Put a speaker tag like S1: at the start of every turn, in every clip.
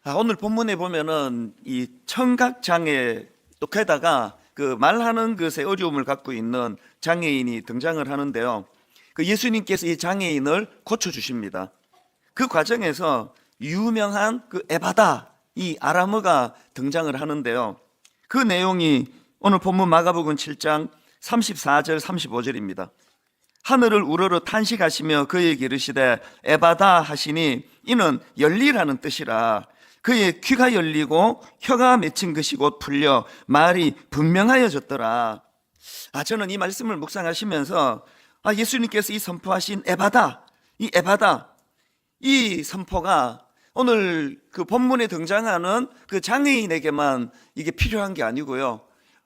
S1: 오늘 본문에 보면은 이 청각장애 또 게다가 그 말하는 것에 어려움을 갖고 있는 장애인이 등장을 하는데요. 그 예수님께서 이 장애인을 고쳐주십니다. 그 과정에서 유명한 그 에바다, 이 아람어가 등장을 하는데요. 그 내용이 오늘 본문 마가복음 7장 34절 35절입니다. 하늘을 우러러 탄식하시며 그에게 이르시되 에바다 하시니 이는 열리라는 뜻이라. 그의 귀가 열리고 혀가 맺힌 것이 곧 풀려 말이 분명하여졌더라. 저는 이 말씀을 묵상하시면서 예수님께서 이 선포하신 에바다, 이 선포가 오늘 그 본문에 등장하는 그 장애인에게만 이게 필요한 게 아니고요.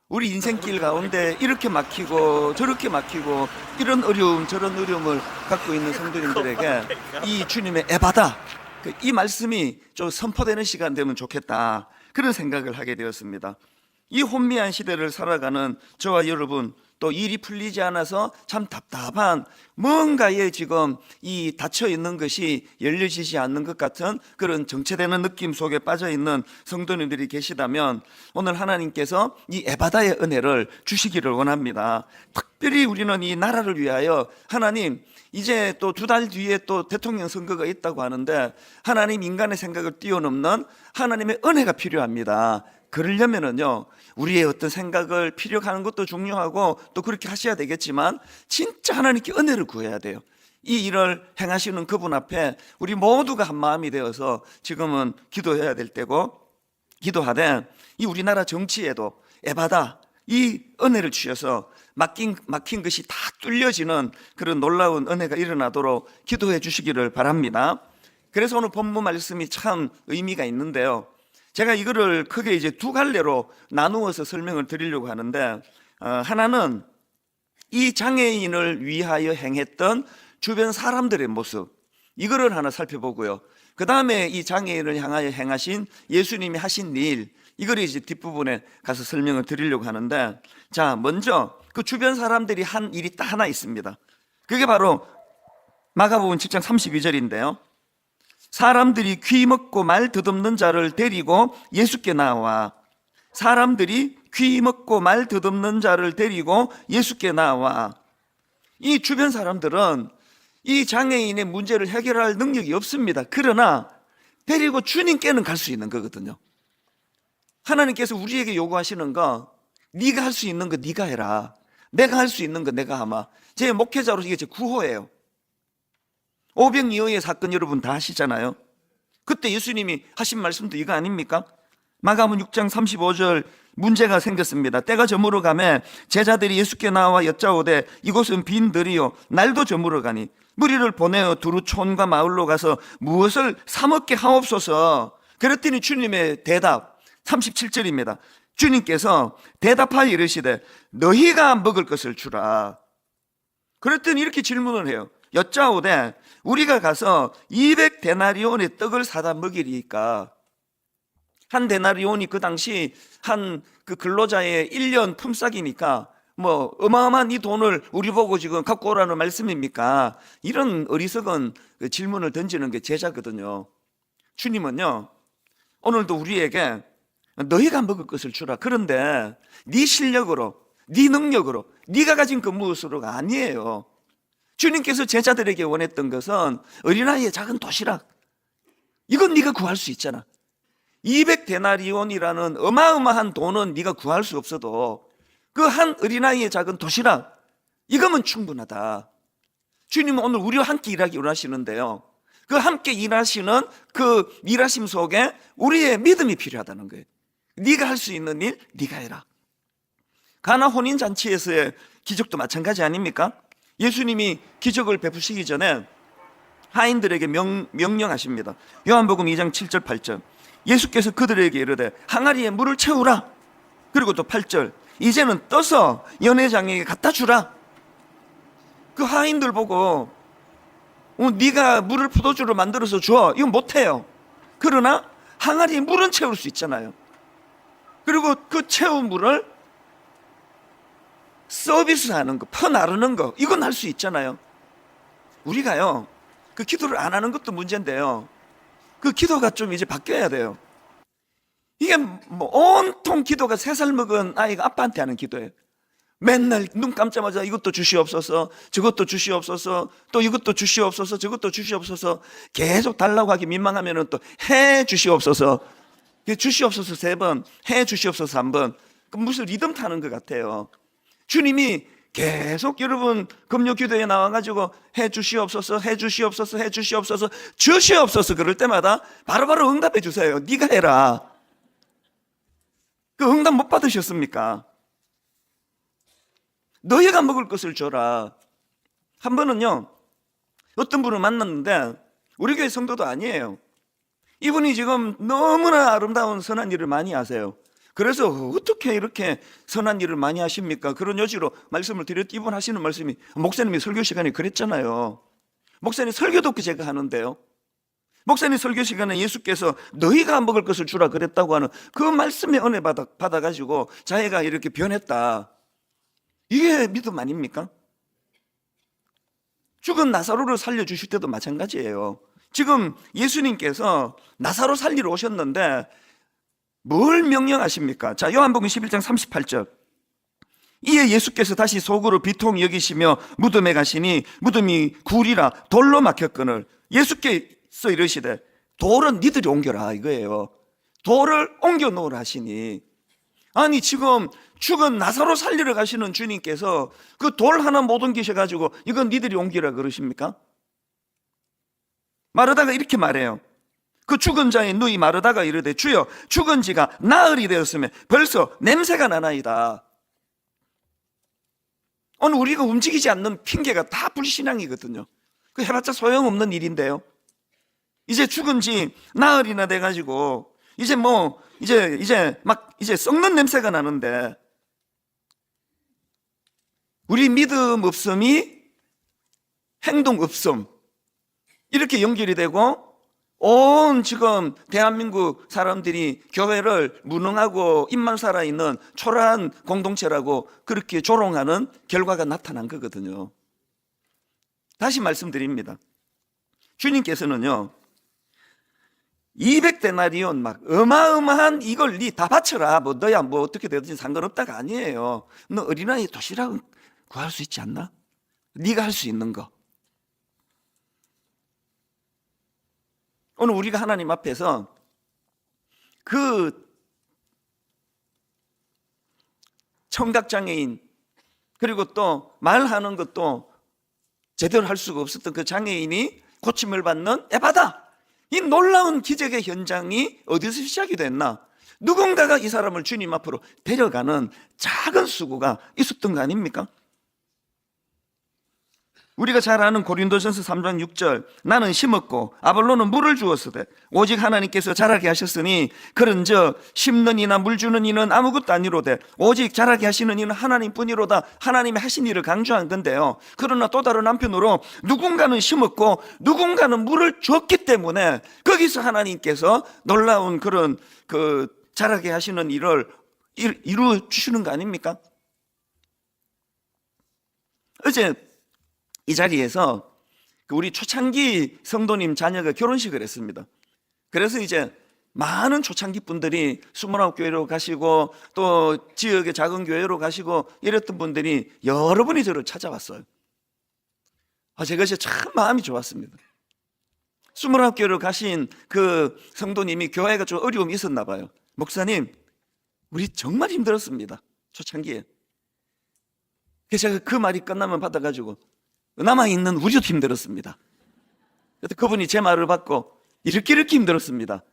S1: 우리 인생길 가운데 이렇게 막히고 저렇게 막히고 이런 어려움 저런 어려움을 갖고 있는 성도님들에게 이 주님의 에바다, 이 말씀이 좀 선포되는 시간 되면 좋겠다, 그런 생각을 하게 되었습니다. 이 혼미한 시대를 살아가는 저와 여러분, 또 일이 풀리지 않아서 참 답답한 뭔가에 지금 이 닫혀 있는 것이 열려지지 않는 것 같은 그런 정체되는 느낌 속에 빠져 있는 성도님들이 계시다면 오늘 하나님께서 이 에바다의 은혜를 주시기를 원합니다. 특별히 우리는 이 나라를 위하여 하나님, 이제 또 2달 뒤에 또 대통령 선거가 있다고 하는데 하나님 인간의 생각을 뛰어넘는 하나님의 은혜가 필요합니다. 그러려면은요, 우리의 어떤 생각을 피력하는 것도 중요하고 또 그렇게 하셔야 되겠지만 진짜 하나님께 은혜를 구해야 돼요. 이 일을 행하시는 그분 앞에 우리 모두가 한 마음이 되어서 지금은 기도해야 될 때고, 기도하되 이 우리나라 정치에도 에바다, 이 은혜를 주셔서 막힌 것이 다 뚫려지는 그런 놀라운 은혜가 일어나도록 기도해 주시기를 바랍니다. 그래서 오늘 본문 말씀이 참 의미가 있는데요. 제가 이거를 크게 이제 2갈래로 나누어서 설명을 드리려고 하는데, 하나는 이 장애인을 위하여 행했던 주변 사람들의 모습, 이거를 하나 살펴보고요. 그 다음에 이 장애인을 향하여 행하신 예수님이 하신 일, 이걸 이제 뒷부분에 가서 설명을 드리려고 하는데, 자, 먼저 그 주변 사람들이 한 일이 딱 하나 있습니다. 그게 바로 마가복음 7장 32절인데요. 사람들이 귀 먹고 말 더듬는 자를 데리고 예수께 나와. 사람들이 귀 먹고 말 더듬는 자를 데리고 예수께 나와. 이 주변 사람들은 이 장애인의 문제를 해결할 능력이 없습니다. 그러나 데리고 주님께는 갈 수 있는 거거든요. 하나님께서 우리에게 요구하시는 거, 네가 할 수 있는 거 네가 해라. 내가 할 수 있는 거 내가 하마. 제 목회자로 이게 제 구호예요. 오병이어의 사건 여러분 다 아시잖아요. 그때 예수님이 하신 말씀도 이거 아닙니까? 마가복음 6장 35절 문제가 생겼습니다. 때가 저물어 가매 제자들이 예수께 나와 여짜오되 이곳은 빈 들이요 날도 저물어 가니 무리를 보내어 두루 촌과 마을로 가서 무엇을 사 먹게 하옵소서. 그랬더니 주님의 대답 37절입니다. 주님께서 대답하여 이르시되 너희가 먹을 것을 주라. 그랬더니 이렇게 질문을 해요. 여짜오되 우리가 가서 200데나리온의 떡을 사다 먹이리까. 한 데나리온이 그 당시 한 그 근로자의 1년 품삯이니까 뭐 어마어마한 이 돈을 우리 보고 지금 갖고 오라는 말씀입니까? 이런 어리석은 질문을 던지는 게 제자거든요. 주님은요, 오늘도 우리에게 너희가 먹을 것을 주라. 그런데 네 실력으로, 네 능력으로, 네가 가진 그 무엇으로가 아니에요. 주님께서 제자들에게 원했던 것은 어린아이의 작은 도시락, 이건 네가 구할 수 있잖아. 200데나리온이라는 어마어마한 돈은 네가 구할 수 없어도 그 한 어린아이의 작은 도시락, 이거면 충분하다. 주님은 오늘 우리와 함께 일하기 원하시는데요, 그 함께 일하시는 그 일하심 속에 우리의 믿음이 필요하다는 거예요. 네가 할 수 있는 일 네가 해라. 가나 혼인잔치에서의 기적도 마찬가지 아닙니까? 예수님이 기적을 베푸시기 전에 하인들에게 명령하십니다. 요한복음 2장 7절 8절 예수께서 그들에게 이르되 항아리에 물을 채우라. 그리고 또 8절 이제는 떠서 연회장에게 갖다 주라. 그 하인들 보고 네가 물을 포도주로 만들어서 줘, 이건 못해요. 그러나 항아리에 물은 채울 수 있잖아요. 그리고 그 채운 물을 서비스하는 거, 퍼나르는 거, 이건 할 수 있잖아요. 우리가요, 그 기도를 안 하는 것도 문제인데요, 그 기도가 좀 이제 바뀌어야 돼요. 이게 뭐 온통 기도가 3살 먹은 아이가 아빠한테 하는 기도예요. 맨날 눈 감자마자 이것도 주시옵소서, 저것도 주시옵소서, 또 이것도 주시옵소서, 저것도 주시옵소서. 계속 달라고 하기 민망하면은 또 해 주시옵소서, 주시옵소서 3번, 해 주시옵소서 3번. 무슨 리듬 타는 것 같아요. 주님이 계속 여러분 금요 기도에 나와가지고 해 주시옵소서, 해 주시옵소서, 해 주시옵소서, 주시옵소서 그럴 때마다 바로바로 응답해 주세요. 네가 해라. 그 응답 못 받으셨습니까? 너희가 먹을 것을 줘라. 한 번은요, 어떤 분을 만났는데 우리 교회 성도도 아니에요. 이분이 지금 너무나 아름다운 선한 일을 많이 하세요. 그래서 어떻게 이렇게 선한 일을 많이 하십니까? 그런 여지로 말씀을 드렸더니 이분 하시는 말씀이, 목사님이 설교 시간에 그랬잖아요. 목사님 설교 듣고 제가 하는데요, 목사님 설교 시간에 예수께서 너희가 먹을 것을 주라 그랬다고 하는 그 말씀에 은혜 받아가지고 자기가 이렇게 변했다. 이게 믿음 아닙니까? 죽은 나사로를 살려주실 때도 마찬가지예요. 지금 예수님께서 나사로 살리러 오셨는데 뭘 명령하십니까? 자, 요한복음 11장 38절. 이에 예수께서 다시 속으로 비통 여기시며 무덤에 가시니 무덤이 굴이라 돌로 막혔거늘 예수께서 이러시되 돌은 니들이 옮겨라 이거예요. 돌을 옮겨 놓으라 하시니, 아니 지금 죽은 나사로 살리러 가시는 주님께서 그 돌 하나 못 옮기셔가지고 이건 니들이 옮기라 그러십니까? 마르다가 이렇게 말해요. 그 죽은 자의 누이 마르다가 이르되 주여 죽은 지가 나흘이 되었으면 벌써 냄새가 나나이다. 오늘 우리가 움직이지 않는 핑계가 다 불신앙이거든요. 그 해봤자 소용없는 일인데요. 이제 죽은 지 나흘이나 돼가지고 이제 뭐 이제 썩는 냄새가 나는데, 우리 믿음 없음이 행동 없음 이렇게 연결이 되고 온 지금 대한민국 사람들이 교회를 무능하고 입만 살아있는 초라한 공동체라고 그렇게 조롱하는 결과가 나타난 거거든요. 다시 말씀드립니다. 주님께서는요 200데나리온 막 어마어마한 이걸 니 다 바쳐라, 뭐 너야 뭐 어떻게 되든지 상관없다가 아니에요. 너 어린아이 도시락 구할 수 있지 않나? 네가 할 수 있는 거. 오늘 우리가 하나님 앞에서 그 청각장애인, 그리고 또 말하는 것도 제대로 할 수가 없었던 그 장애인이 고침을 받는 에바다, 이 놀라운 기적의 현장이 어디서 시작이 됐나? 누군가가 이 사람을 주님 앞으로 데려가는 작은 수고가 있었던 거 아닙니까? 우리가 잘 아는 고린도전서 3장 6절, 나는 심었고 아볼로는 물을 주었으되 오직 하나님께서 자라게 하셨으니 그런즉 심는 이나 물 주는 이는 아무것도 아니로되 오직 자라게 하시는 이는 하나님뿐이로다. 하나님이 하신 일을 강조한 건데요, 그러나 또 다른 한편으로 누군가는 심었고 누군가는 물을 줬기 때문에 거기서 하나님께서 놀라운 그런 그 자라게 하시는 일을 이루어 주시는 거 아닙니까? 어제 이 자리에서 우리 초창기 성도님 자녀가 결혼식을 했습니다. 그래서 이제 많은 초창기 분들이 29교회로 가시고 또 지역의 작은 교회로 가시고 이랬던 분들이 여러 분이 저를 찾아왔어요. 제가 참 마음이 좋았습니다. 29교회로 가신 그 성도님이 교회가 좀 어려움이 있었나 봐요. 목사님, 우리 정말 힘들었습니다, 초창기에. 그래서 제가 그 말이 끝나면 받아가지고 남아있는 우리도 힘들었습니다. 그래서 그분이 제 말을 받고 이렇게 힘들었습니다.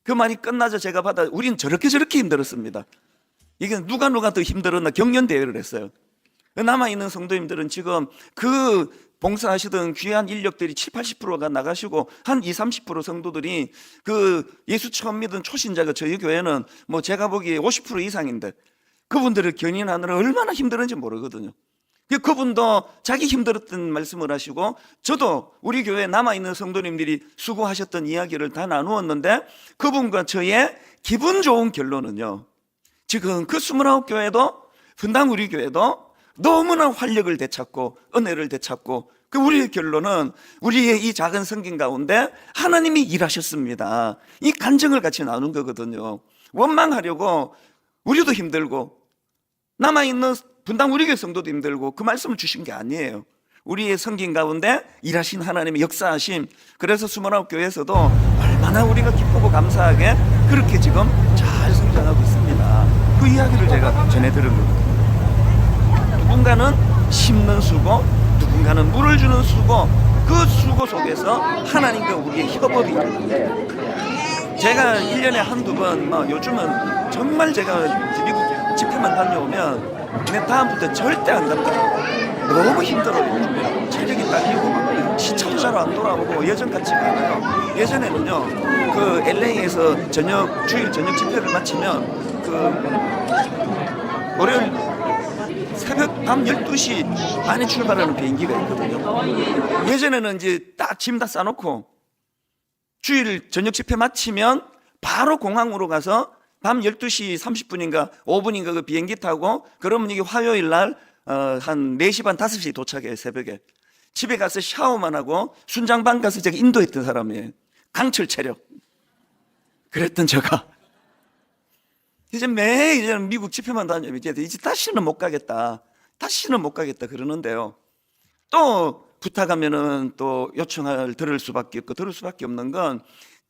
S1: 그 말이 끝나자 제가 받아 우린 저렇게 힘들었습니다. 이게 누가 더 힘들었나 경연 대회를 했어요. 남아있는 성도님들은 지금 그 봉사하시던 귀한 인력들이 70-80%가 나가시고 한 20-30% 성도들이 그 예수 처음 믿은 초신자가 저희 교회는 뭐 제가 보기에 50% 이상인데 그분들을 견인하느라 얼마나 힘들었는지 모르거든요. 그분도 자기 힘들었던 말씀을 하시고 저도 우리 교회에 남아있는 성도님들이 수고하셨던 이야기를 다 나누었는데 그분과 저의 기분 좋은 결론은요, 지금 그 29교회도 분당 우리 교회도 너무나 활력을 되찾고 은혜를 되찾고 그 우리의 결론은 우리의 이 작은 성경 가운데 하나님이 일하셨습니다, 이 간증을 같이 나눈 거거든요. 원망하려고 우리도 힘들고 남아있는 분당 우리 교회 성도도 힘들고 그 말씀을 주신 게 아니에요. 우리의 성긴 가운데 일하신 하나님의 역사하심, 그래서 29교회에서도 얼마나 우리가 기쁘고 감사하게 그렇게 지금 잘 성장하고 있습니다. 그 이야기를 제가 전해드린 겁니다. 누군가는 심는 수고, 누군가는 물을 주는 수고, 그 수고 속에서 하나님과 우리의 협업이 일어납니다. 제가 1년에 한두 번, 요즘은 정말 제가 미국 집회만 다녀오면 내 다음부터 절대 안 간다. 너무 힘들어요. 체력이 딸리고 막 시차도 잘 안 돌아오고 예전 같지가 않아요. 예전에는요, 그 LA에서 주일 저녁 집회를 마치면 그 월요일 새벽 밤 12시 반에 출발하는 비행기가 있거든요. 예전에는 이제 딱 짐 다 싸놓고 주일 저녁 집회 마치면 바로 공항으로 가서 밤 12시 30분인가 5분인가 그 비행기 타고, 그러면 이게 화요일 날 한 4시 반 5시에 도착해요. 새벽에 집에 가서 샤워만 하고 순장방 가서 제가 인도했던 사람이에요. 강철 체력. 그랬던 제가 이제 매일 이제는 미국 집회만 다니면 이제 다시는 못 가겠다 그러는데요. 또 부탁하면은 또 요청을 들을 수밖에 없고, 들을 수밖에 없는 건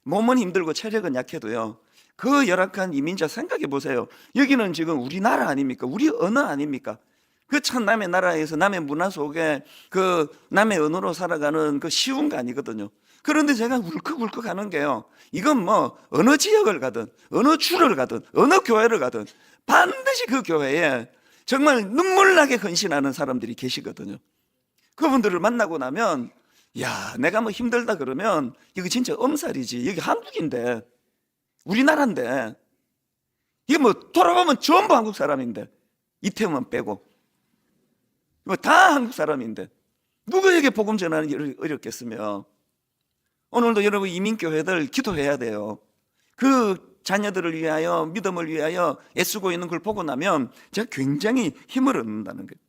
S1: 몸은 힘들고 체력은 약해도요, 그 열악한 이민자 생각해 보세요. 여기는 지금 우리나라 아닙니까? 우리 언어 아닙니까? 그 참 남의 나라에서 남의 문화 속에 그 남의 언어로 살아가는 그 쉬운 거 아니거든요. 그런데 제가 울컥울컥 하는 게요, 이건 뭐 어느 지역을 가든 어느 주를 가든 어느 교회를 가든 반드시 그 교회에 정말 눈물나게 헌신하는 사람들이 계시거든요. 그분들을 만나고 나면, 야, 내가 뭐 힘들다 그러면 이거 진짜 엄살이지. 여기 한국인데, 우리나라인데, 이게 뭐 돌아보면 전부 한국 사람인데, 이태원만 빼고 뭐 다 한국 사람인데 누구에게 복음 전하는 게 어렵겠으며. 오늘도 여러분 이민교회들 기도해야 돼요. 그 자녀들을 위하여, 믿음을 위하여 애쓰고 있는 걸 보고 나면 제가 굉장히 힘을 얻는다는 거예요.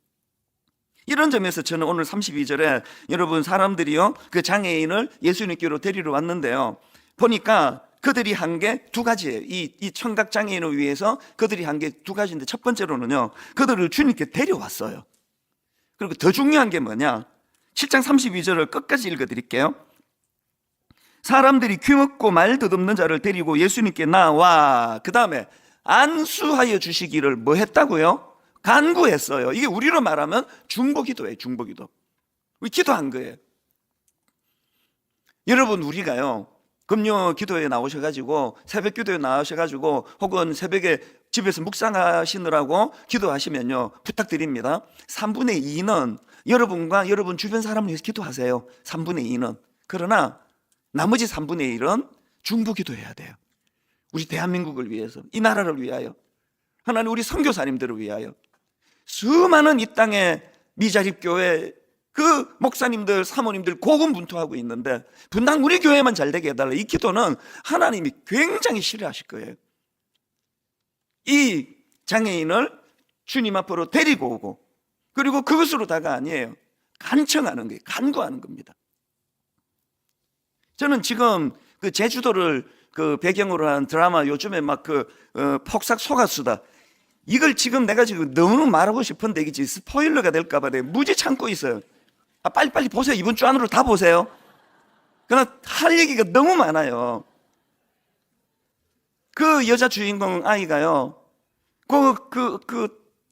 S1: 이런 점에서 저는 오늘 32절에 여러분 사람들이요, 그 장애인을 예수님께로 데리러 왔는데요, 보니까 그들이 한 게 두 가지예요. 이 청각 장애인을 위해서 그들이 한 게 두 가지인데, 첫 번째로는요, 그들을 주님께 데려왔어요. 그리고 더 중요한 게 뭐냐, 7장 32절을 끝까지 읽어드릴게요. 사람들이 귀먹고 말 더듬는 자를 데리고 예수님께 나와, 그 다음에 안수하여 주시기를 뭐 했다고요? 간구했어요. 이게 우리로 말하면 중보기도예요. 중보기도. 우리 기도한 거예요. 여러분, 우리가요, 금요 기도에 나오셔가지고, 새벽 기도에 나오셔가지고, 혹은 새벽에 집에서 묵상하시느라고 기도하시면요, 부탁드립니다. 3분의 2는 여러분과 여러분 주변 사람을 위해서 기도하세요. 3분의 2는. 그러나 나머지 3분의 1은 중보 기도해야 돼요. 우리 대한민국을 위해서, 이 나라를 위하여, 하나님 우리 선교사님들을 위하여, 수많은 이 땅의 미자립교회 그 목사님들, 사모님들 고군분투하고 있는데 분당 우리 교회만 잘 되게 해달라. 이 기도는 하나님이 굉장히 싫어하실 거예요. 이 장애인을 주님 앞으로 데리고 오고, 그리고 그것으로 다가 아니에요. 간청하는 거예요. 간구하는 겁니다. 저는 지금 그 제주도를 그 배경으로 한 드라마, 요즘에 막 폭삭 속았수다, 이걸 지금 내가 지금 너무 말하고 싶은데 이게 스포일러가 될까봐 내가 무지 참고 있어요. 빨리빨리 보세요. 이번 주 안으로 다 보세요. 그러나 할 얘기가 너무 많아요. 그 여자 주인공 아이가요,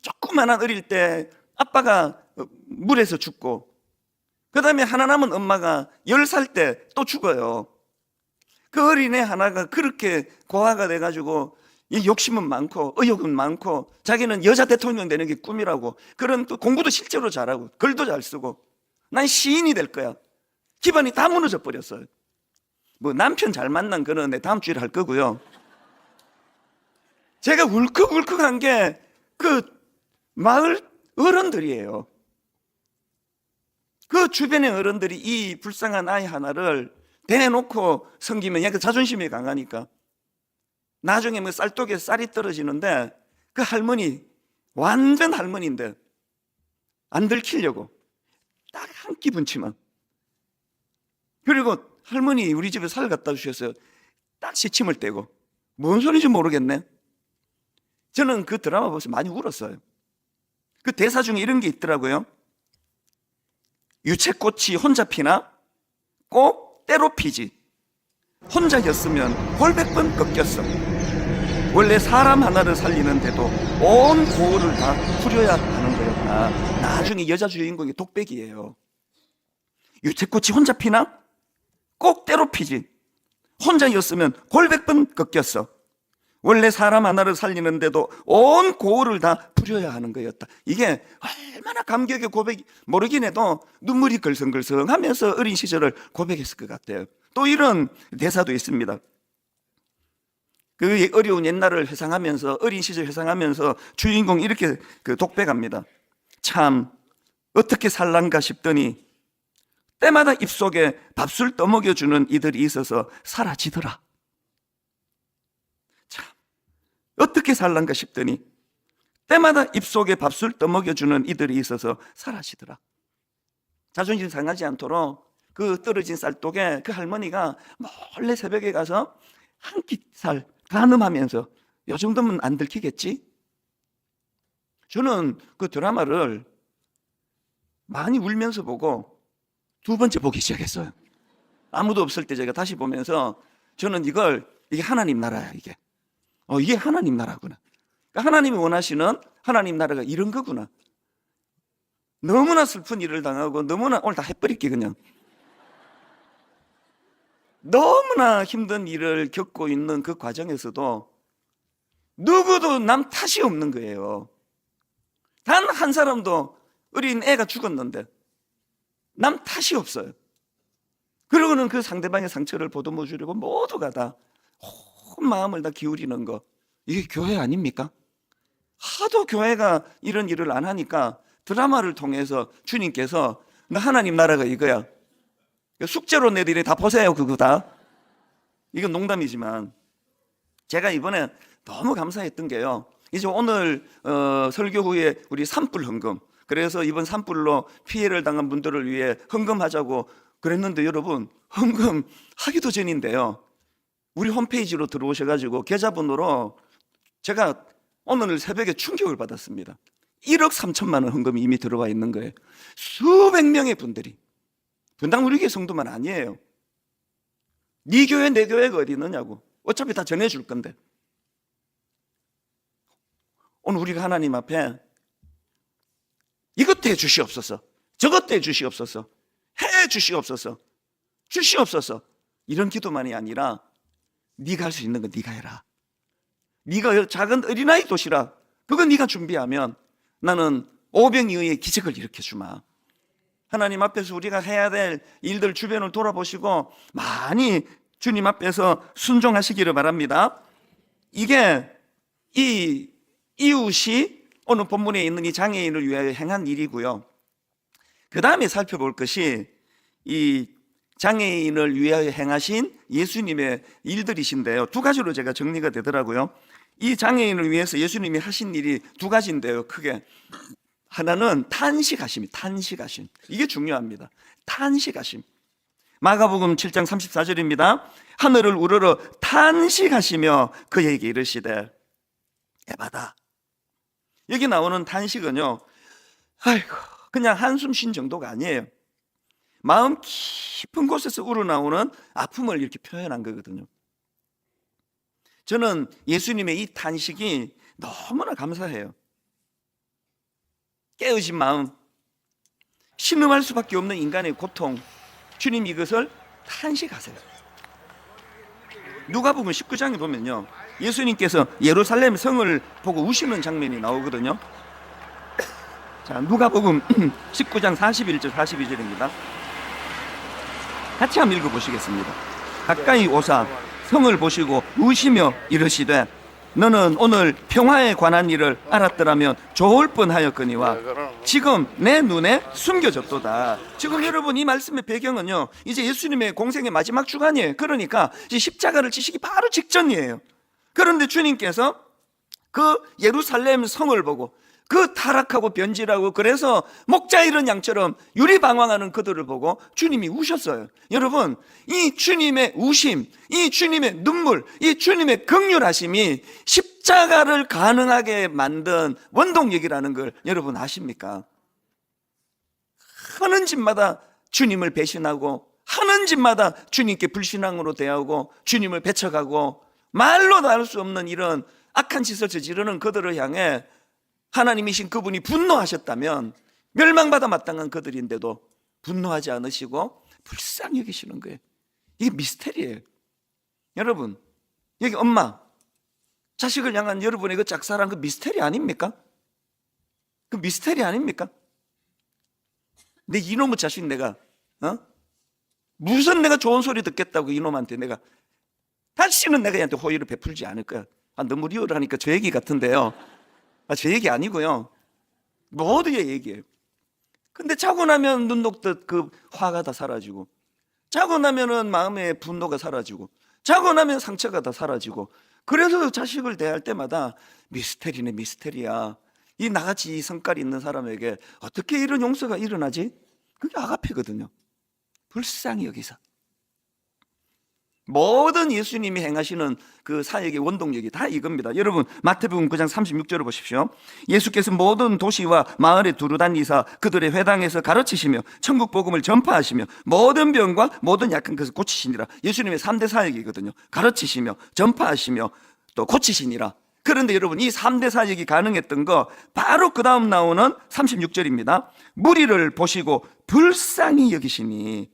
S1: 조그만한 어릴 때 아빠가 물에서 죽고, 그 다음에 하나 남은 엄마가 10살 때 또 죽어요. 그 어린애 하나가 그렇게 고아가 돼가지고 욕심은 많고 의욕은 많고, 자기는 여자 대통령 되는 게 꿈이라고, 그런 또 공부도 실제로 잘하고 글도 잘 쓰고, 난 시인이 될 거야. 기반이 다 무너져 버렸어요. 뭐 남편 잘 만난 거는 내 다음 주에 할 거고요. 제가 울컥울컥한 게 그 마을 어른들이에요. 그 주변의 어른들이 이 불쌍한 아이 하나를 대놓고 섬기면 얘가 자존심이 강하니까 나중에 뭐 쌀독에 쌀이 떨어지는데, 그 할머니 완전 할머니인데 안 들키려고 딱 한 끼분치만, 그리고 할머니 우리 집에 살 갖다 주셨어요. 딱 시침을 떼고, 뭔 소리인지 모르겠네. 저는 그 드라마 보면서 많이 울었어요. 그 대사 중에 이런 게 있더라고요. 유채꽃이 혼자 피나 꼭 때로 피지. 혼자였으면 골백번 꺾였어. 원래 사람 하나를 살리는데도 온 고을을 다 후려야 하는 거였나. 나중에 여자 주인공이 독백이에요. 유채꽃이 혼자 피나 꼭 때로 피지. 혼자였으면 골백번 꺾였어. 원래 사람 하나를 살리는데도 온 고을을 다 부려야 하는 거였다. 이게 얼마나 감격의 고백이, 모르긴 해도 눈물이 글썽글썽 하면서 어린 시절을 고백했을 것 같아요. 또 이런 대사도 있습니다. 그 어려운 옛날을 회상하면서, 어린 시절 회상하면서 주인공이 이렇게 독백합니다. 참 어떻게 살란가 싶더니 때마다 입속에 밥술 떠먹여주는 이들이 있어서 사라지더라. 참 어떻게 살란가 싶더니 때마다 입속에 밥술 떠먹여주는 이들이 있어서 사라지더라. 자존심 상하지 않도록 그 떨어진 쌀독에 그 할머니가 몰래 새벽에 가서 한 끼 쌀 가늠하면서, 요 정도면 안 들키겠지? 저는 그 드라마를 많이 울면서 보고 두 번째 보기 시작했어요. 아무도 없을 때 제가 다시 보면서 저는 이게 하나님 나라야, 이게. 이게 하나님 나라구나. 그러니까 하나님이 원하시는 하나님 나라가 이런 거구나. 너무나 슬픈 일을 당하고 너무나 오늘 다 해버릴게 그냥. 너무나 힘든 일을 겪고 있는 그 과정에서도 누구도 남 탓이 없는 거예요. 단 한 사람도, 어린 애가 죽었는데 남 탓이 없어요. 그러고는 그 상대방의 상처를 보듬어 주려고 모두가 다 온 마음을 다 기울이는 거, 이게 교회 아닙니까? 하도 교회가 이런 일을 안 하니까 드라마를 통해서 주님께서 나 하나님 나라가 이거야, 숙제로 내드리 다 보세요, 그거 다. 이건 농담이지만 제가 이번에 너무 감사했던 게요, 이제 오늘 설교 후에 우리 산불 헌금, 그래서 이번 산불로 피해를 당한 분들을 위해 헌금하자고 그랬는데, 여러분 헌금 하기도 전인데요, 우리 홈페이지로 들어오셔가지고 계좌번호로 제가 오늘 새벽에 충격을 받았습니다. 1억 3천만 원 헌금이 이미 들어와 있는 거예요. 수백 명의 분들이. 분당 우리 교회 성도만 아니에요. 네 교회 내 교회가 어디 있느냐고. 어차피 다 전해줄 건데. 오늘 우리가 하나님 앞에 이것도 해주시옵소서, 저것도 해주시옵소서, 해주시옵소서, 주시옵소서, 이런 기도만이 아니라 네가 할 수 있는 건 네가 해라. 네가 작은 어린아이 도시라, 그건 네가 준비하면 나는 오병이어의 기적을 일으켜주마. 하나님 앞에서 우리가 해야 될 일들 주변을 돌아보시고 많이 주님 앞에서 순종하시기를 바랍니다. 이게 이 이웃이 오늘 본문에 있는 이 장애인을 위하여 행한 일이고요, 그 다음에 살펴볼 것이 이 장애인을 위하여 행하신 예수님의 일들이신데요, 두 가지로 제가 정리가 되더라고요. 이 장애인을 위해서 예수님이 하신 일이 두 가지인데요, 크게. 하나는 탄식하심. 이게 중요합니다. 탄식하심. 마가복음 7장 34절입니다. 하늘을 우러러 탄식하시며 그에게 이르시되 에바다. 여기 나오는 탄식은요, 아이고 그냥 한숨 쉰 정도가 아니에요. 마음 깊은 곳에서 우러나오는 아픔을 이렇게 표현한 거거든요. 저는 예수님의 이 탄식이 너무나 감사해요. 깨어진 마음, 신음할 수밖에 없는 인간의 고통, 주님 이것을 탄식하세요. 누가복음 19장에 보면요, 예수님께서 예루살렘 성을 보고 우시는 장면이 나오거든요. 자, 누가복음 19장 41절 42절입니다. 같이 한번 읽어보시겠습니다. 가까이 오사 성을 보시고 우시며 이르시되 너는 오늘 평화에 관한 일을 알았더라면 좋을 뻔하였거니와 지금 내 눈에 숨겨졌도다. 지금 여러분 이 말씀의 배경은요, 이제 예수님의 공생의 마지막 주간이에요. 그러니까 이제 십자가를 지시기 바로 직전이에요. 그런데 주님께서 그 예루살렘 성을 보고 그 타락하고 변질하고 그래서 목자 잃은 양처럼 유리방황하는 그들을 보고 주님이 우셨어요. 여러분, 이 주님의 우심, 이 주님의 눈물, 이 주님의 긍휼하심이 십자가를 가능하게 만든 원동력이라는 걸 여러분 아십니까? 하는 짓마다 주님을 배신하고 하는 짓마다 주님께 불신앙으로 대하고 주님을 배척하고 말로 다 할 수 없는 이런 악한 짓을 저지르는 그들을 향해 하나님이신 그분이 분노하셨다면 멸망받아 마땅한 그들인데도 분노하지 않으시고 불쌍히 여기시는 거예요. 이게 미스테리예요. 여러분, 여기 엄마 자식을 향한 여러분의 그 짝사랑, 그 미스테리 아닙니까? 그 미스테리 아닙니까? 내 이놈의 자식 내가 무슨 내가 좋은 소리 듣겠다고 이놈한테 내가 다시는 내가 얘한테 호의를 베풀지 않을 거야. 너무 리얼을 하니까 저 얘기 같은데요. 제 얘기 아니고요, 모두의 얘기예요. 근데 자고 나면 눈 녹듯 그 화가 다 사라지고, 자고 나면은 마음의 분노가 사라지고, 자고 나면 상처가 다 사라지고, 그래서 자식을 대할 때마다 미스테리네 미스테리야. 이 나같이 성깔 있는 사람에게 어떻게 이런 용서가 일어나지? 그게 아가페거든요. 불쌍히 여기서 모든 예수님이 행하시는 그 사역의 원동력이 다 이겁니다. 여러분, 마태복음 9장 36절을 보십시오. 예수께서 모든 도시와 마을에 두루 다니사 그들의 회당에서 가르치시며 천국 복음을 전파하시며 모든 병과 모든 약한 것을 고치시니라. 예수님의 3대 사역이거든요. 가르치시며 전파하시며 또 고치시니라. 그런데 여러분, 이 3대 사역이 가능했던 거 바로 그 다음 나오는 36절입니다. 무리를 보시고 불쌍히 여기시니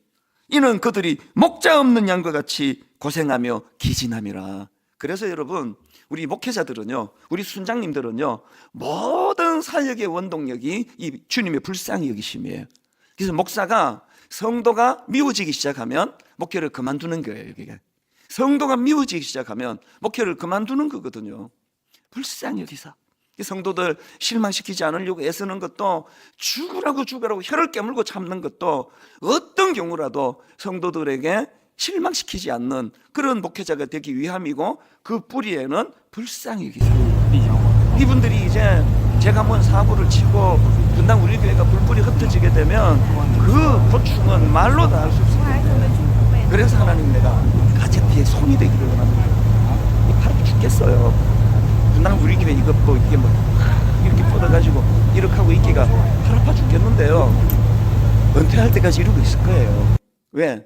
S1: 이는 그들이 목자 없는 양과 같이 고생하며 기진함이라. 그래서 여러분, 우리 목회자들은요, 우리 순장님들은요, 모든 사역의 원동력이 이 주님의 불쌍히 여기심이에요. 그래서 목사가 성도가 미워지기 시작하면 목회를 그만두는 거예요. 이게 성도가 미워지기 시작하면 목회를 그만두는 거거든요. 불쌍히 여기사 성도들 실망시키지 않으려고 애쓰는 것도, 죽으라고 혀를 깨물고 참는 것도 어떤 경우라도 성도들에게 실망시키지 않는 그런 목회자가 되기 위함이고, 그 뿌리에는 불쌍히 여기사. 이분들이 이제 제가 뭔 사고를 치고 분당 우리 교회가 불불이 흩어지게 되면 그 고충은 말로 다 할 수 없습니다. 그래서 하나님, 내가 가제피에 손이 되기를 원합니다. 바로 죽겠어요. 난 우리 교회 이거 뭐 이게 뭐 이렇게 뻗어가지고 이렇게 하고 있기가 팔 아파 죽겠는데요, 은퇴할 때까지 이러고 있을 거예요. 왜?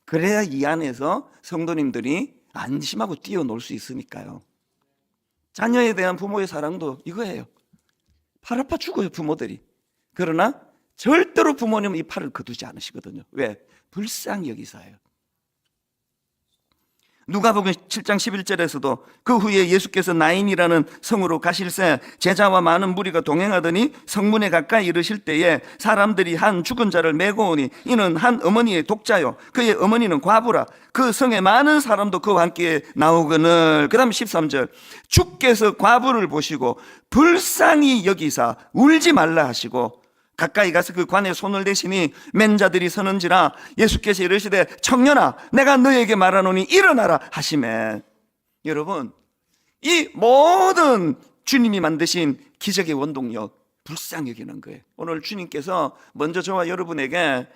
S1: 그래야 이 안에서 성도님들이 안심하고 뛰어놀 수 있으니까요. 자녀에 대한 부모의 사랑도 이거예요. 팔 아파 죽어요, 부모들이. 그러나 절대로 부모님은 이 팔을 거두지 않으시거든요. 왜? 불쌍히 여기사예요. 누가복음 7장 11절에서도 그 후에 예수께서 나인이라는 성으로 가실새 제자와 많은 무리가 동행하더니 성문에 가까이 이르실 때에 사람들이 한 죽은 자를 메고 오니 이는 한 어머니의 독자요 그의 어머니는 과부라. 그 성에 많은 사람도 그와 함께 나오거늘. 그 다음 13절, 주께서 과부를 보시고 불쌍히 여기사 울지 말라 하시고 가까이 가서 그 관에 손을 대시니 맨 자들이 서는지라. 예수께서 이르시되 청년아, 내가 너에게 말하노니 일어나라 하시매. 여러분, 이 모든 주님이 만드신 기적의 원동력, 불쌍히 여기는 거예요. 오늘 주님께서 먼저 저와 여러분에게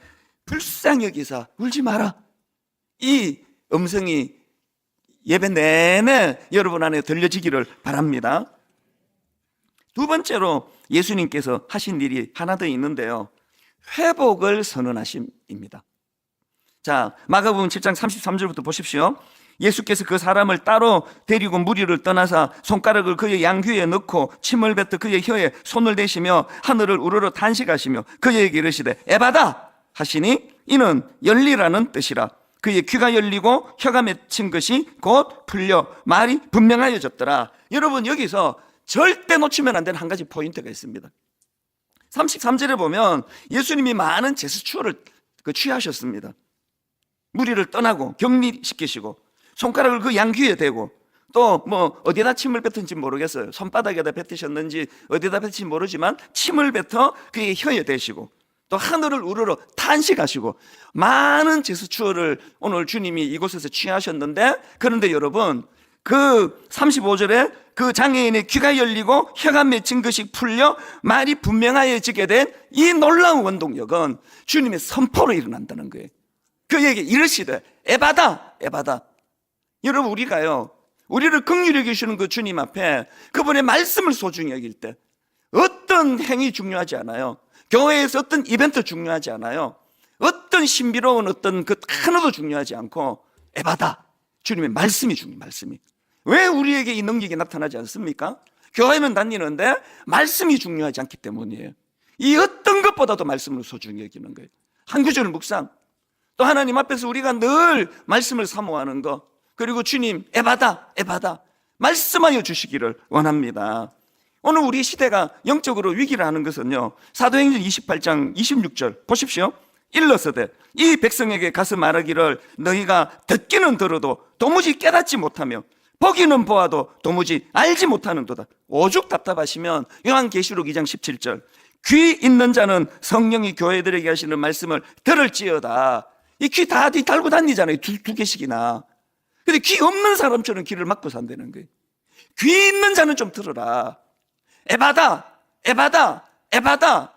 S1: 불쌍히 여기사 울지 마라, 이 음성이 예배 내내 여러분 안에 들려지기를 바랍니다. 두 번째로 예수님께서 하신 일이 하나 더 있는데요, 회복을 선언하심입니다. 자, 마가복음 7장 33절부터 보십시오. 예수께서 그 사람을 따로 데리고 무리를 떠나사 손가락을 그의 양귀에 넣고 침을 뱉어 그의 혀에 손을 대시며 하늘을 우러러 탄식하시며 그에게 이르시되 에바다 하시니 이는 열리라는 뜻이라. 그의 귀가 열리고 혀가 맺힌 것이 곧 풀려 말이 분명하여졌더라. 여러분, 여기서 절대 놓치면 안 되는 한 가지 포인트가 있습니다. 33절에 보면 예수님이 많은 제스처를 취하셨습니다. 무리를 떠나고 격리시키시고 손가락을 그 양귀에 대고 또 뭐 어디다 침을 뱉은지 모르겠어요. 손바닥에다 뱉으셨는지 어디다 뱉은지 모르지만 침을 뱉어 그의 혀에 대시고 또 하늘을 우러러 탄식하시고 많은 제스처를 오늘 주님이 이곳에서 취하셨는데, 그런데 여러분, 그 35절에 그 장애인의 귀가 열리고 혀가 맺힌 것이 풀려 말이 분명하여지게 된 이 놀라운 원동력은 주님의 선포로 일어난다는 거예요. 그에게 이르시되 에바다, 에바다. 여러분, 우리를 긍휼히 여기시는 그 주님 앞에 그분의 말씀을 소중히 여길 때 어떤 행위 중요하지 않아요. 교회에서 어떤 이벤트 중요하지 않아요. 어떤 신비로운 어떤 그 하나도 중요하지 않고 에바다, 주님의 말씀이 중요해요. 말씀이. 왜 우리에게 이 능력이 나타나지 않습니까? 교회는 다니는데 말씀이 중요하지 않기 때문이에요. 이 어떤 것보다도 말씀을 소중히 여기는 거예요. 한 구절 묵상, 또 하나님 앞에서 우리가 늘 말씀을 사모하는 것, 그리고 주님 에바다, 에바다 말씀하여 주시기를 원합니다. 오늘 우리 시대가 영적으로 위기를 하는 것은요, 사도행전 28장 26절 보십시오. 일러서되 이 백성에게 가서 말하기를 너희가 듣기는 들어도 도무지 깨닫지 못하며 보기는 보아도 도무지 알지 못하는도다. 오죽 답답하시면 요한계시록 2장 17절 귀 있는 자는 성령이 교회들에게 하시는 말씀을 들을지어다. 이 귀 다 달고 다니잖아요. 두 개씩이나. 근데 귀 없는 사람처럼 귀를 막고 산다는 거예요. 귀 있는 자는 좀 들어라. 에바다, 에바다, 에바다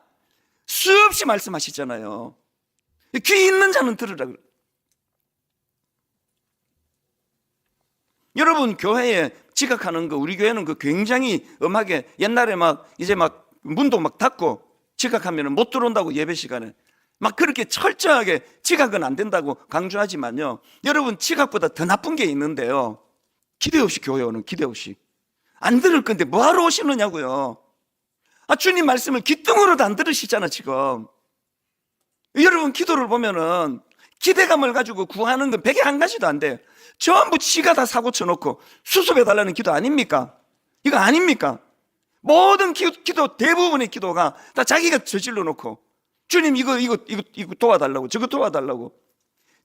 S1: 수없이 말씀하시잖아요. 귀 있는 자는 들으라. 여러분, 교회에 지각하는 거, 우리 교회는 그 굉장히 엄하게, 옛날에 이제 문도 닫고 지각하면 못 들어온다고, 예배 시간에 그렇게 철저하게 지각은 안 된다고 강조하지만요, 여러분, 지각보다 더 나쁜 게 있는데요, 기대 없이 교회 오는, 기대 없이 안 들을 건데 뭐하러 오시느냐고요. 주님 말씀을 귀등으로도 안 들으시잖아 지금. 여러분, 기도를 보면은 기대감을 가지고 구하는 건 100에 한 가지도 안 돼요. 전부 지가 다 사고 쳐놓고 수습해달라는 기도 아닙니까? 이거 아닙니까? 모든 기도, 대부분의 기도가 다 자기가 저질러 놓고, 주님 이거 도와달라고, 저거 도와달라고.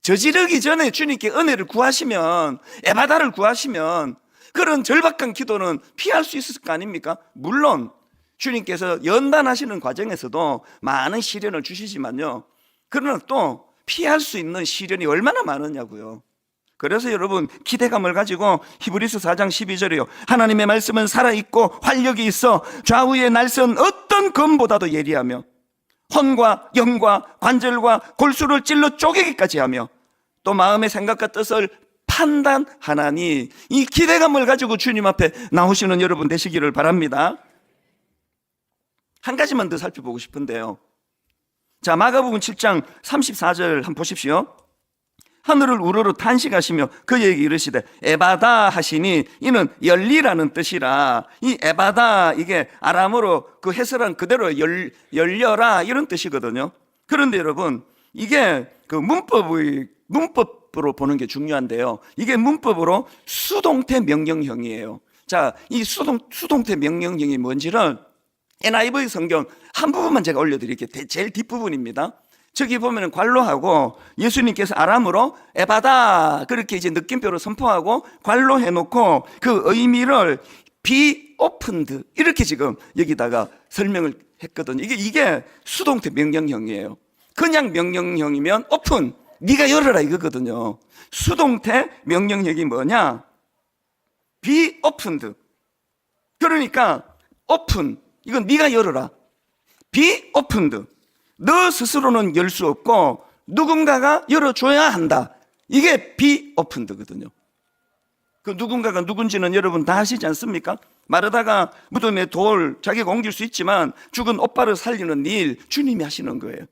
S1: 저지르기 전에 주님께 은혜를 구하시면, 에바다를 구하시면 그런 절박한 기도는 피할 수 있을 거 아닙니까? 물론 주님께서 연단하시는 과정에서도 많은 시련을 주시지만요, 그러나 또 피할 수 있는 시련이 얼마나 많으냐고요. 그래서 여러분, 기대감을 가지고 히브리서 4장 12절이요 하나님의 말씀은 살아있고 활력이 있어 좌우의 날선 어떤 검보다도 예리하며 혼과 영과 관절과 골수를 찔러 쪼개기까지 하며 또 마음의 생각과 뜻을 판단하나니, 이 기대감을 가지고 주님 앞에 나오시는 여러분 되시기를 바랍니다. 한 가지만 더 살펴보고 싶은데요, 자, 마가복음 7장 34절 한번 보십시오. 하늘을 우러러 탄식하시며 그에게 이르시되 에바다 하시니 이는 열리라는 뜻이라. 이 에바다, 이게 아람어로 그 해설한 그대로 열려라 이런 뜻이거든요. 그런데 여러분, 이게 그 문법으로 보는 게 중요한데요, 이게 문법으로 수동태 명령형이에요. 자, 이 수동태 명령형이 뭔지를 NIV 성경 한 부분만 제가 올려드릴게요. 제일 뒷부분입니다. 저기 보면 괄로하고 예수님께서 아람으로 에바다 그렇게 이제 느낌표로 선포하고 괄로 해놓고 그 의미를 be opened 이렇게 지금 여기다가 설명을 했거든요. 이게 수동태 명령형이에요. 그냥 명령형이면 open, 네가 열어라 이거거든요. 수동태 명령형이 뭐냐? be opened. 그러니까 open, 이건 네가 열어라. be opened, 너 스스로는 열 수 없고 누군가가 열어줘야 한다. 이게 be opened거든요. 그 누군가가 누군지는 여러분 다 아시지 않습니까? 마르다가 무덤에 돌 자기가 옮길 수 있지만 죽은 오빠를 살리는 일 주님이 하시는 거예요.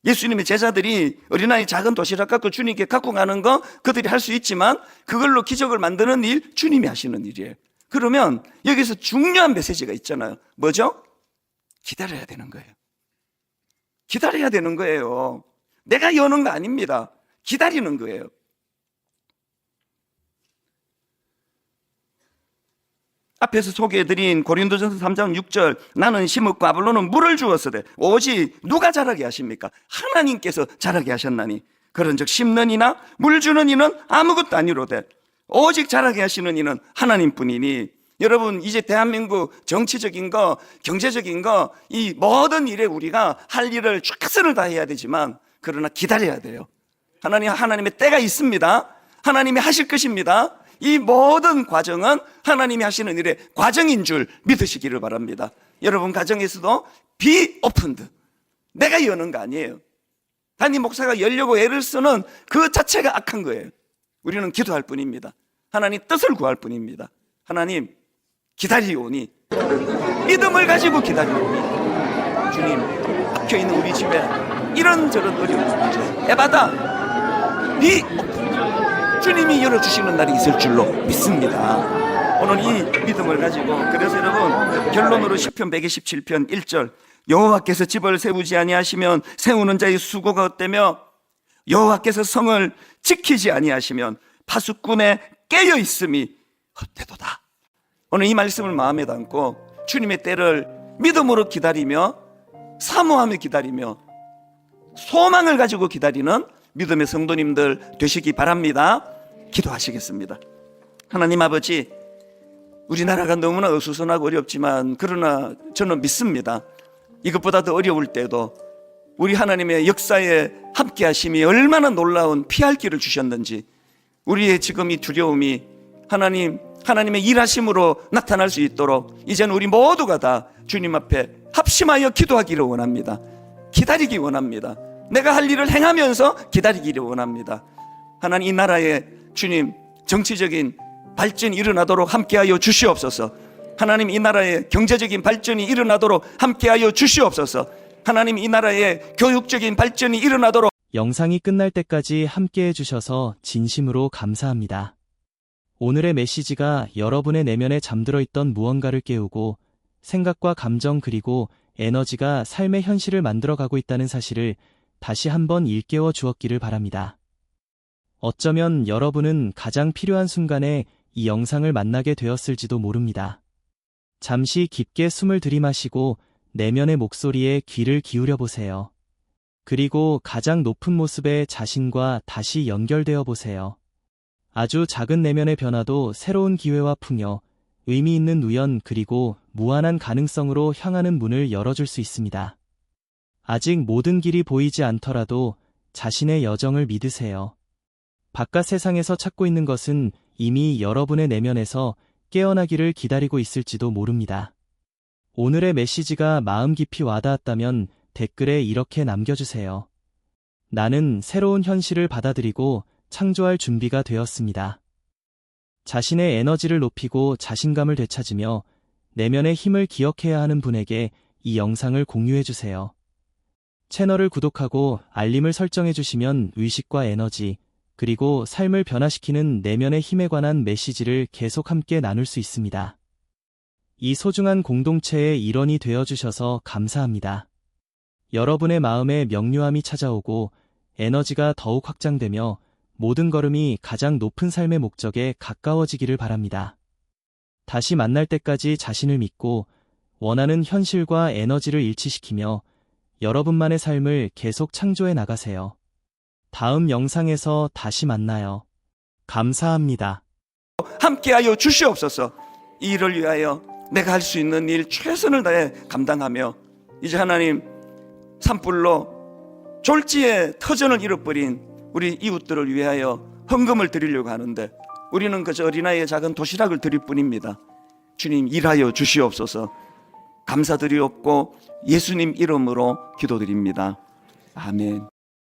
S1: 예수님의 제자들이 어린아이 작은 도시락 갖고 주님께 갖고 가는 거 그들이 할 수 있지만 그걸로 기적을 만드는 일 주님이 하시는 일이에요. 그러면 여기서 중요한 메시지가 있잖아요. 뭐죠? 기다려야 되는 거예요. 기다려야 되는 거예요. 내가 여는 거 아닙니다. 기다리는 거예요. 앞에서 소개해드린 고린도전서 3장 6절 나는 심었고 아볼로는 물을 주었으되 오직 누가 자라게 하십니까? 하나님께서 자라게 하셨나니 그런즉 심는 이나 물 주는 이는 아무것도 아니로되 오직 자라게 하시는 이는 하나님뿐이니. 여러분, 이제 대한민국 정치적인 거, 경제적인 거, 이 모든 일에 우리가 할 일을 최선을 다해야 되지만 그러나 기다려야 돼요. 하나님의 때가 있습니다. 하나님이 하실 것입니다. 이 모든 과정은 하나님이 하시는 일의 과정인 줄 믿으시기를 바랍니다. 여러분 가정에서도 be opened, 내가 여는 거 아니에요. 담임 목사가 열려고 애를 쓰는 그 자체가 악한 거예요. 우리는 기도할 뿐입니다. 하나님 뜻을 구할 뿐입니다. 하나님 기다리오니, 믿음을 가지고 기다리오니, 주님 박혀있는 우리 집에 이런저런 어려운 문제, 에바다 비 주님이 열어주시는 날이 있을 줄로 믿습니다. 오늘 이 믿음을 가지고, 그래서 여러분 결론으로 시편 127편 1절, 여호와께서 집을 세우지 아니하시면 세우는 자의 수고가 헛되며 여호와께서 성을 지키지 아니하시면 파수꾼의 깨어 있음이 헛되도다. 오늘 이 말씀을 마음에 담고 주님의 때를 믿음으로 기다리며 사모하며 기다리며 소망을 가지고 기다리는 믿음의 성도님들 되시기 바랍니다. 기도하시겠습니다. 하나님 아버지, 우리나라가 너무나 어수선하고 어렵지만 그러나 저는 믿습니다. 이것보다 더 어려울 때도 우리 하나님의 역사에 함께 하심이 얼마나 놀라운 피할 길을 주셨는지, 우리의 지금 이 두려움이 하나님의 일하심으로 나타날 수 있도록 이제는 우리 모두가 다 주님 앞에 합심하여 기도하기를 원합니다. 기다리기 원합니다. 내가 할 일을 행하면서 기다리기를 원합니다. 하나님, 이 나라에 주님 정치적인 발전이 일어나도록 함께하여 주시옵소서. 하나님, 이 나라의 경제적인 발전이 일어나도록 함께하여 주시옵소서. 하나님, 이 나라의 교육적인 발전이 일어나도록.
S2: 영상이 끝날 때까지 함께해 주셔서 진심으로 감사합니다. 오늘의 메시지가 여러분의 내면에 잠들어 있던 무언가를 깨우고 생각과 감정 그리고 에너지가 삶의 현실을 만들어가고 있다는 사실을 다시 한번 일깨워 주었기를 바랍니다. 어쩌면 여러분은 가장 필요한 순간에 이 영상을 만나게 되었을지도 모릅니다. 잠시 깊게 숨을 들이마시고 내면의 목소리에 귀를 기울여 보세요. 그리고 가장 높은 모습의 자신과 다시 연결되어 보세요. 아주 작은 내면의 변화도 새로운 기회와 풍요, 의미 있는 우연 그리고 무한한 가능성으로 향하는 문을 열어줄 수 있습니다. 아직 모든 길이 보이지 않더라도 자신의 여정을 믿으세요. 바깥 세상에서 찾고 있는 것은 이미 여러분의 내면에서 깨어나기를 기다리고 있을지도 모릅니다. 오늘의 메시지가 마음 깊이 와닿았다면 댓글에 이렇게 남겨주세요. 나는 새로운 현실을 받아들이고 창조할 준비가 되었습니다. 자신의 에너지를 높이고 자신감을 되찾으며 내면의 힘을 기억해야 하는 분에게 이 영상을 공유해주세요. 채널을 구독하고 알림을 설정해주시면 의식과 에너지, 그리고 삶을 변화시키는 내면의 힘에 관한 메시지를 계속 함께 나눌 수 있습니다. 이 소중한 공동체의 일원이 되어주셔서 감사합니다. 여러분의 마음에 명료함이 찾아오고 에너지가 더욱 확장되며 모든 걸음이 가장 높은 삶의 목적에 가까워지기를 바랍니다. 다시 만날 때까지 자신을 믿고 원하는 현실과 에너지를 일치시키며 여러분만의 삶을 계속 창조해 나가세요. 다음 영상에서 다시 만나요. 감사합니다.
S1: 함께하여 주시옵소서. 이 일을 위하여 내가 할 수 있는 일 최선을 다해 감당하며 이제 하나님, 산불로 졸지에 터전을 잃어버린 우리 이웃들을 위하여 헌금을 드리려고 하는데 우리는 그저 어린아이의 작은 도시락을 드릴 뿐입니다. 주님, 일하여 주시옵소서. 감사드리옵고 예수님 이름으로 기도드립니다. 아멘.